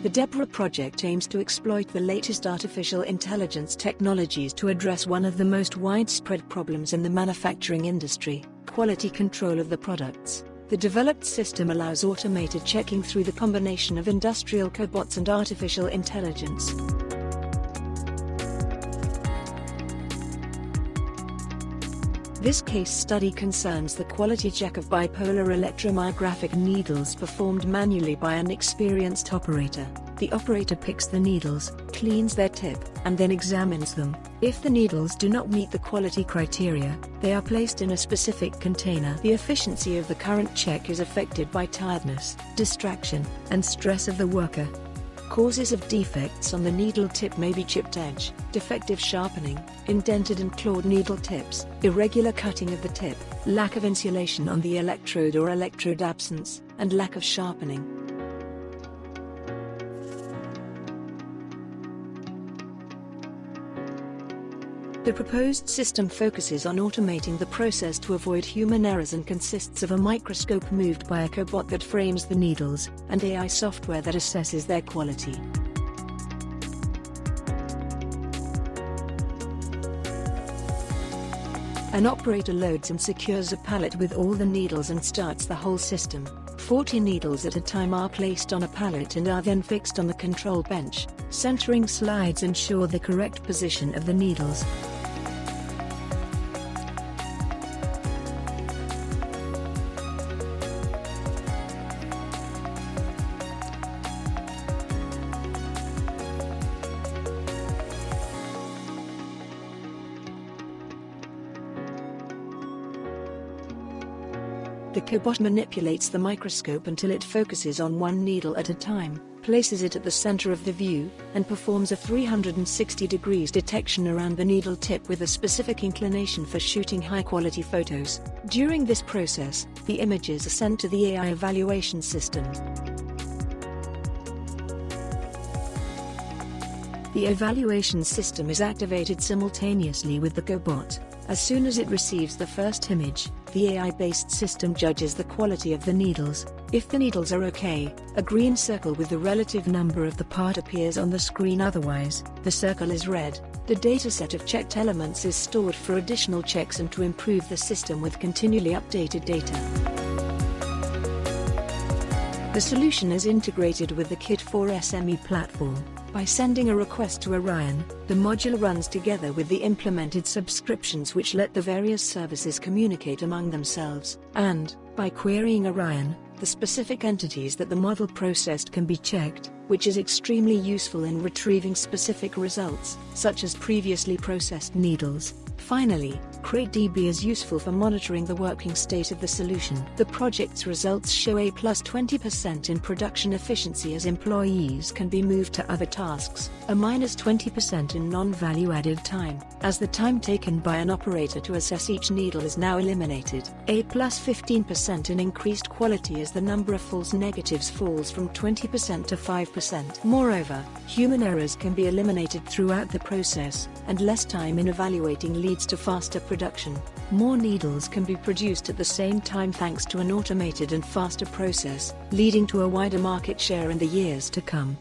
The Debora project aims to exploit the latest artificial intelligence technologies to address one of the most widespread problems in the manufacturing industry: quality control of the products. The developed system allows automated checking through the combination of industrial cobots and artificial intelligence. This case study concerns the quality check of bipolar electromyographic needles performed manually by an experienced operator. The operator picks the needles, cleans their tip, and then examines them. If the needles do not meet the quality criteria, they are placed in a specific container. The efficiency of the current check is affected by tiredness, distraction, and stress of the worker. Causes of defects on the needle tip may be chipped edge, defective sharpening, indented and clawed needle tips, irregular cutting of the tip, lack of insulation on the electrode or electrode absence, and lack of sharpening. The proposed system focuses on automating the process to avoid human errors and consists of a microscope moved by a cobot that frames the needles, and AI software that assesses their quality. An operator loads and secures a pallet with all the needles and starts the whole system. 40 needles at a time are placed on a pallet and are then fixed on the control bench. Centering slides ensure the correct position of the needles. The cobot manipulates the microscope until it focuses on one needle at a time, places it at the center of the view, and performs a 360 degrees detection around the needle tip with a specific inclination for shooting high-quality photos. During this process, the images are sent to the AI evaluation system. The evaluation system is activated simultaneously with the cobot. As soon as it receives the first image, the AI-based system judges the quality of the needles. If the needles are okay, a green circle with the relative number of the part appears on the screen. Otherwise, the circle is red. The dataset of checked elements is stored for additional checks and to improve the system with continually updated data. The solution is integrated with the Kit 4 SME platform. By sending a request to Orion, the module runs together with the implemented subscriptions which let the various services communicate among themselves, and, by querying Orion, the specific entities that the model processed can be checked, which is extremely useful in retrieving specific results, such as previously processed needles. Finally, CrateDB is useful for monitoring the working state of the solution. The project's results show a plus 20% in production efficiency as employees can be moved to other tasks, a minus 20% in non-value-added time, as the time taken by an operator to assess each needle is now eliminated, a plus 15% in increased quality as the number of false negatives falls from 20% to 5%. Moreover, human errors can be eliminated throughout the process, and less time in evaluating leads to faster production. More needles can be produced at the same time thanks to an automated and faster process, leading to a wider market share in the years to come.